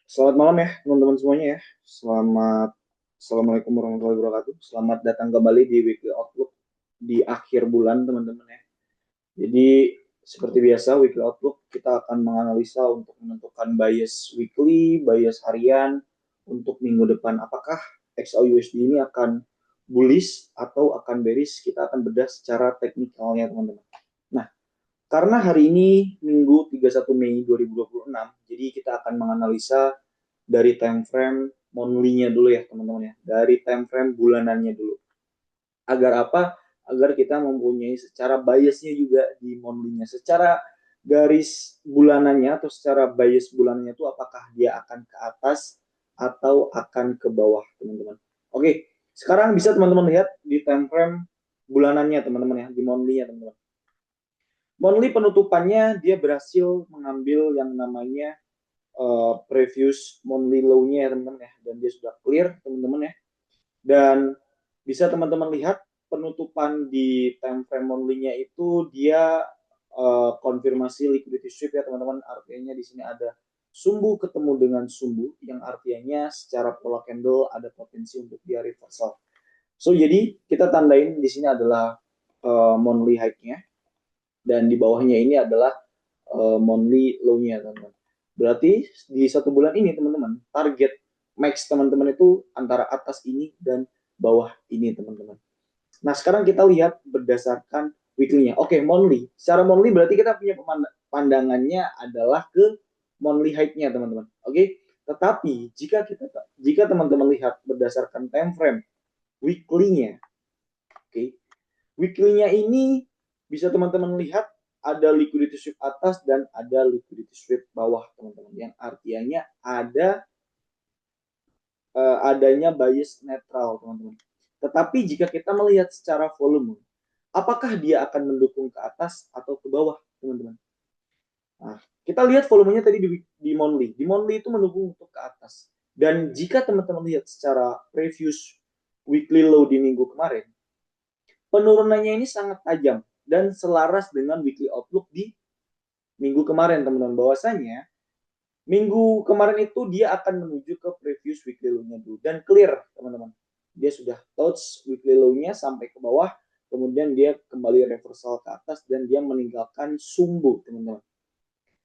Selamat malam ya teman-teman semuanya ya. Assalamualaikum warahmatullahi wabarakatuh. Selamat datang kembali di Weekly Outlook di akhir bulan teman-teman ya. Jadi seperti biasa Weekly Outlook kita akan menganalisa untuk menentukan bias weekly, bias harian untuk minggu depan. Apakah XAUUSD ini akan bullish atau akan bearish? Kita akan bedah secara teknikalnya teman-teman. Nah, karena hari ini Minggu 31 Mei 2026, jadi kita akan menganalisa dari time frame monthly-nya dulu ya teman-teman ya. Dari time frame bulanannya dulu. Agar apa? Agar kita mempunyai secara biasnya juga di monthly-nya. Secara garis bulanannya atau secara bias bulanannya itu apakah dia akan ke atas atau akan ke bawah teman-teman. Oke, sekarang bisa teman-teman lihat di time frame bulanannya teman-teman ya, di monthly-nya teman-teman. Monthly penutupannya dia berhasil mengambil yang namanya previous monthly low-nya ya teman-teman ya, dan dia sudah clear teman-teman ya. Dan bisa teman-teman lihat penutupan di time frame monthly-nya itu dia konfirmasi liquidity sweep ya teman-teman. Artinya di sini ada sumbu ketemu dengan sumbu yang artinya secara pola candle ada potensi untuk dia reversal. So jadi kita tandain di sini adalah monthly high-nya dan di bawahnya ini adalah monthly low-nya teman-teman. Berarti di satu bulan ini teman-teman target max teman-teman itu antara atas ini dan bawah ini teman-teman. Nah sekarang kita lihat berdasarkan weekly-nya. Oke, monthly. Secara monthly berarti kita punya pandangannya adalah ke monthly high-nya teman-teman. Oke, tetapi jika teman-teman lihat berdasarkan time frame weekly-nya, oke, weekly-nya ini bisa teman-teman lihat ada liquidity sweep atas dan ada liquidity sweep bawah teman-teman. Yang artinya ada adanya bias netral teman-teman. Tetapi jika kita melihat secara volume, apakah dia akan mendukung ke atas atau ke bawah teman-teman? Nah, kita lihat volumenya tadi di monthly. Di monthly itu mendukung untuk ke atas. Dan jika teman-teman lihat secara previous weekly low di minggu kemarin, penurunannya ini sangat tajam dan selaras dengan weekly outlook di minggu kemarin teman-teman, bahwasanya minggu kemarin itu dia akan menuju ke previous weekly low-nya dulu dan clear teman-teman, dia sudah touch weekly low-nya sampai ke bawah, kemudian dia kembali reversal ke atas dan dia meninggalkan sumbu teman-teman.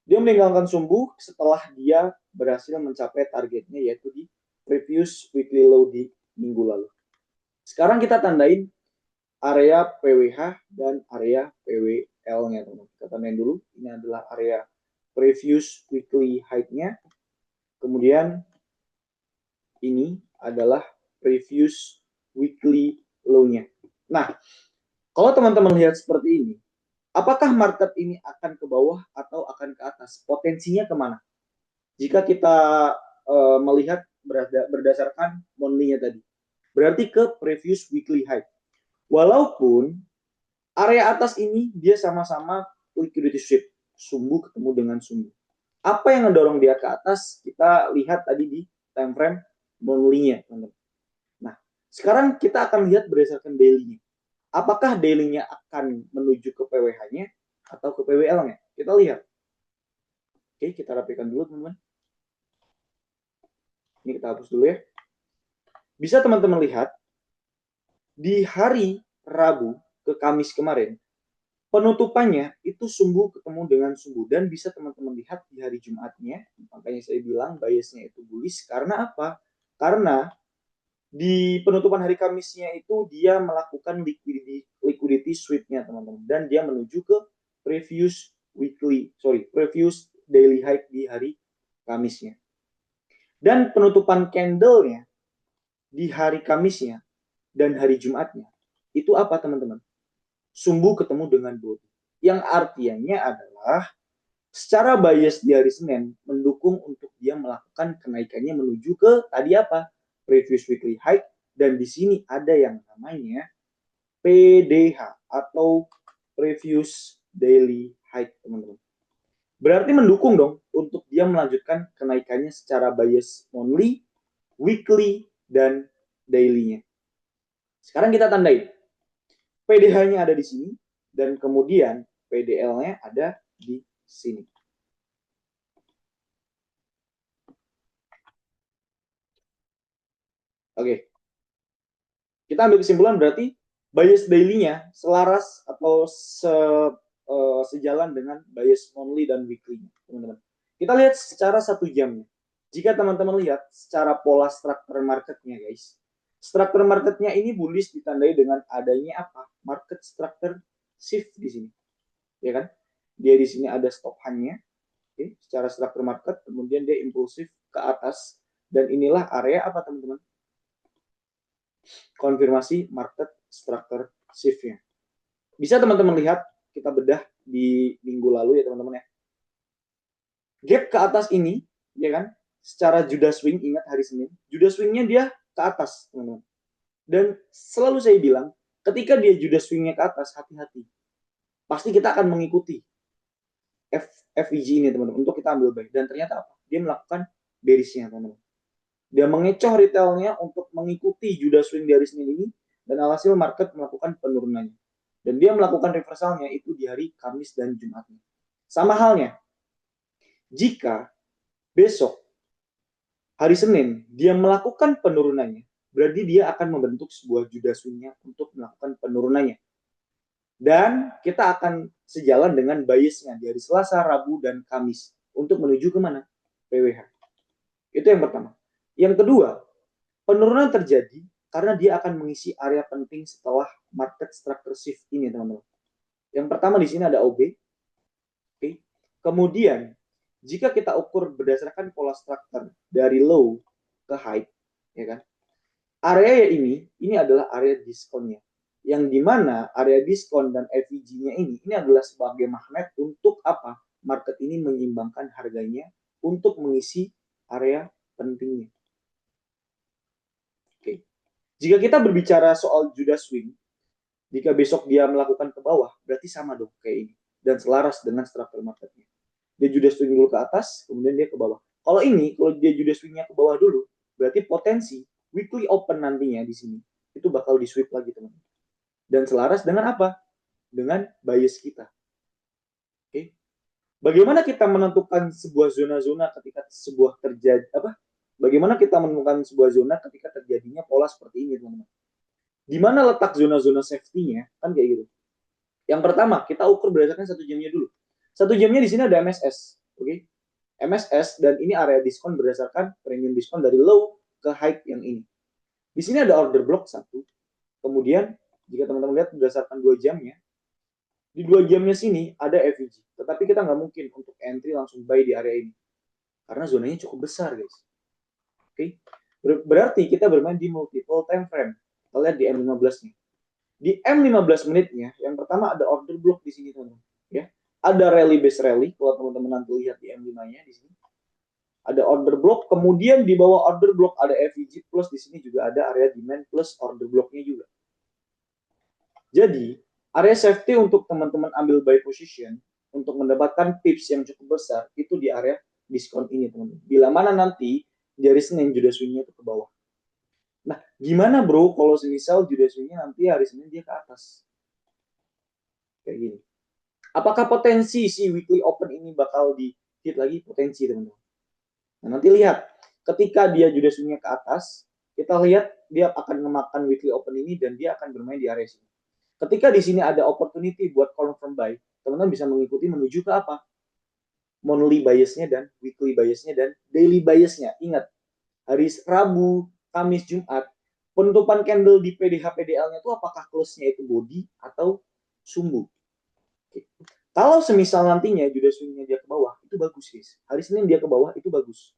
Dia meninggalkan sumbu setelah dia berhasil mencapai targetnya yaitu di previous weekly low di minggu lalu. Sekarang kita tandain area PWH dan area PWL-nya teman-teman. Kita tandain dulu, ini adalah area previous weekly high-nya, kemudian ini adalah previous weekly low-nya. Nah, kalau teman-teman lihat seperti ini, apakah market ini akan ke bawah atau akan ke atas? Potensinya kemana? Jika kita melihat berdasarkan monthly-nya tadi, berarti ke previous weekly high. Walaupun area atas ini dia sama-sama liquidity sweep, sumbu ketemu dengan sumbu. Apa yang mendorong dia ke atas? Kita lihat tadi di time frame monthly-nya, teman-teman. Nah, sekarang kita akan lihat berdasarkan daily-nya. Apakah daily-nya akan menuju ke PWH-nya atau ke PWL-nya? Kita lihat. Oke, kita rapikan dulu, teman-teman. Ini kita hapus dulu ya. Bisa teman-teman lihat di hari Rabu ke Kamis kemarin, penutupannya itu sumbu ketemu dengan sumbu dan bisa teman-teman lihat di hari Jumatnya, makanya saya bilang biasnya itu bullish karena apa? Karena di penutupan hari Kamisnya itu dia melakukan liquidity sweep-nya teman-teman dan dia menuju ke previous daily high di hari Kamisnya. Dan penutupan candle-nya di hari Kamisnya dan hari Jumatnya itu apa teman-teman? Sumbu ketemu dengan body. Yang artinya adalah secara bias di hari Senin mendukung untuk dia melakukan kenaikannya menuju ke tadi apa? Previous weekly high, dan di sini ada yang namanya PDH atau previous daily high teman-teman. Berarti mendukung dong untuk dia melanjutkan kenaikannya secara bias monthly, weekly, dan daily-nya. Sekarang kita tandai. PDH-nya ada di sini dan kemudian PDL-nya ada di sini. Oke, kita ambil kesimpulan berarti bias daily-nya selaras atau sejalan dengan bias monthly dan weekly, teman-teman. Kita lihat secara 1 jamnya. Jika teman-teman lihat secara pola struktur marketnya, guys, struktur marketnya ini bullish ditandai dengan adanya apa? Market structure shift di sini, ya kan? Dia di sini ada stop hand-nya, oke, secara struktur market, kemudian dia impulsif ke atas, dan inilah area apa, teman-teman? Konfirmasi market structure shift-nya. Bisa teman-teman lihat, kita bedah di minggu lalu ya teman-teman ya. Gap ke atas ini, ya kan, secara Judah swing, ingat hari Senin, Judah swingnya dia ke atas, teman-teman. Dan selalu saya bilang, ketika dia Judah swingnya ke atas, hati-hati. Pasti kita akan mengikuti FVG ini, teman-teman, untuk kita ambil buy. Dan ternyata apa? Dia melakukan bearish-nya, teman-teman. Dia mengecoh retailnya untuk mengikuti Judah swing di hari Senin ini, dan alhasil market melakukan penurunannya. Dan dia melakukan reversalnya itu di hari Kamis dan Jumatnya. Sama halnya, jika besok hari Senin dia melakukan penurunannya, berarti dia akan membentuk sebuah Judah swing-nya untuk melakukan penurunannya. Dan kita akan sejalan dengan bias-nya di hari Selasa, Rabu, dan Kamis untuk menuju ke mana? PWH. Itu yang pertama. Yang kedua, penurunan terjadi karena dia akan mengisi area penting setelah market structure shift ini, teman-teman. Yang pertama di sini ada OB. Oke. Kemudian, jika kita ukur berdasarkan pola struktur dari low ke high, ya kan? Area ini adalah area diskonnya. Yang dimana area diskon dan FVG-nya ini adalah sebagai magnet untuk apa? Market ini menyeimbangkan harganya untuk mengisi area pentingnya. Oke. Jika kita berbicara soal Judah swing, jika besok dia melakukan ke bawah, berarti sama dong kayak ini. Dan selaras dengan struktur marketnya. Dia Judah swing dulu ke atas, kemudian dia ke bawah. Kalau dia Judah swingnya ke bawah dulu, berarti potensi weekly open nantinya di sini itu bakal di sweep lagi, teman-teman. Dan selaras dengan apa? Dengan bias kita. Oke. Bagaimana kita menentukan sebuah zona-zona ketika sebuah terjadi apa? Bagaimana kita menemukan sebuah zona ketika terjadinya pola seperti ini, teman-teman? Di mana letak zona-zona safety-nya? Kan kayak gitu. Yang pertama, kita ukur berdasarkan 1 jamnya dulu. 1 jamnya di sini ada MSS, oke? MSS dan ini area diskon berdasarkan premium diskon dari low ke high yang ini. Di sini ada order block 1. Kemudian jika teman-teman lihat berdasarkan 2 jamnya, di 2 jamnya sini ada FVG. Tetapi kita nggak mungkin untuk entry langsung buy di area ini. Karena zonanya cukup besar, guys. Oke. Berarti kita bermain di multiple time frame. Kita lihat di M15-nya. Di M15 menitnya, yang pertama ada order block di sini, teman-teman. Ya. Ada rally base rally, kalau teman-teman nanti lihat di M5-nya di sini. Ada order block, kemudian di bawah order block ada FVG plus, di sini juga ada area demand plus order blocknya juga. Jadi, area safety untuk teman-teman ambil buy position untuk mendapatkan tips yang cukup besar itu di area diskon ini, teman-teman. Bila mana nanti di hari Senin Judah swing-nya itu ke bawah. Nah, gimana bro kalau semisal Judah swing-nya nanti hari Senin dia ke atas? Kayak gini. Apakah potensi si weekly open ini bakal di hit lagi? Potensi, teman-teman. Nah, nanti lihat. Ketika dia Judah swing-nya ke atas, kita lihat dia akan memakan weekly open ini dan dia akan bermain di area sini. Ketika di sini ada opportunity buat confirm buy, teman-teman bisa mengikuti menuju ke apa? Monthly biasnya dan weekly biasnya dan daily biasnya. Ingat, hari Rabu, Kamis, Jumat, penutupan candle di PDH-PDL-nya itu apakah close-nya itu body atau sumbu? Oke. Kalau semisal nantinya Judah swing-nya dia ke bawah, itu bagus, guys. Hari Senin dia ke bawah, itu bagus.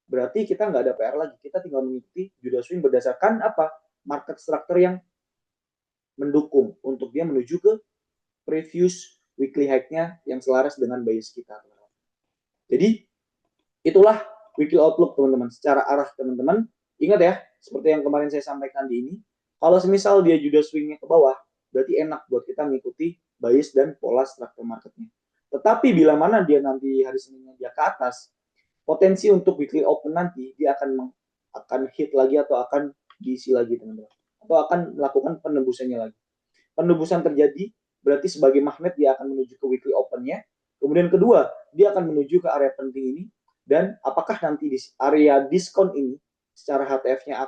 Berarti kita nggak ada PR lagi. Kita tinggal mengikuti Judah swing berdasarkan apa? Market structure yang mendukung untuk dia menuju ke previous weekly high-nya yang selaras dengan bias kita. Jadi, itulah weekly outlook, teman-teman. Secara arah, teman-teman, ingat ya, seperti yang kemarin saya sampaikan di ini, kalau semisal dia Judah swing-nya ke bawah, berarti enak buat kita mengikuti bias dan pola struktur marketnya. Tetapi bila mana dia nanti hari Seninnya dia ke atas, potensi untuk weekly open nanti dia akan hit lagi atau akan diisi lagi, teman-teman. Atau akan melakukan penembusannya lagi. Penembusan terjadi, berarti sebagai magnet dia akan menuju ke weekly open-nya. Kemudian kedua, dia akan menuju ke area penting ini. Dan apakah nanti di area diskon ini secara HTF-nya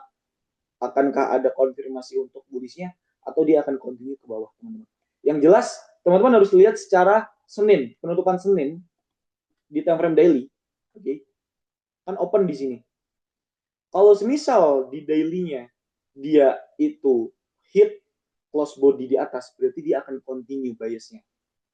akankah ada konfirmasi untuk bullish-nya atau dia akan continue ke bawah, teman-teman. Yang jelas, teman-teman harus lihat secara Senin, penutupan Senin di time frame daily. Oke. Kan open di sini. Kalau semisal di daily-nya dia itu hit close body di atas, berarti dia akan continue bias-nya.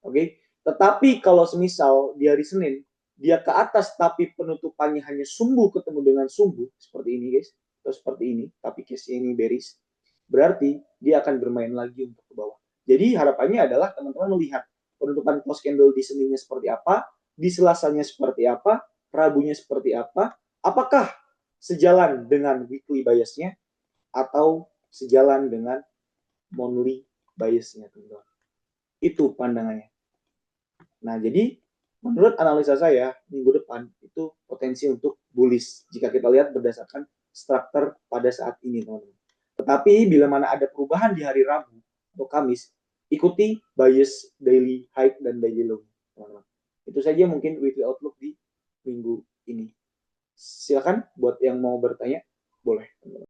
Oke. Tetapi kalau semisal di hari Senin dia ke atas tapi penutupannya hanya sumbu ketemu dengan sumbu seperti ini guys, atau seperti ini, tapi case-nya ini bearish, berarti dia akan bermain lagi untuk ke bawah. Jadi harapannya adalah teman-teman melihat penutupan close candle di Seninnya seperti apa, di Selasanya seperti apa, Rabunya seperti apa, apakah sejalan dengan weekly biasnya atau sejalan dengan monthly biasnya, teman-teman. Itu pandangannya. Nah, jadi menurut analisa saya, minggu depan itu potensi untuk bullish jika kita lihat berdasarkan struktur pada saat ini, teman-teman. Tetapi bila mana ada perubahan di hari Rabu atau Kamis, ikuti bias daily high dan daily low, teman-teman. Itu saja mungkin weekly outlook di minggu ini. Silakan buat yang mau bertanya.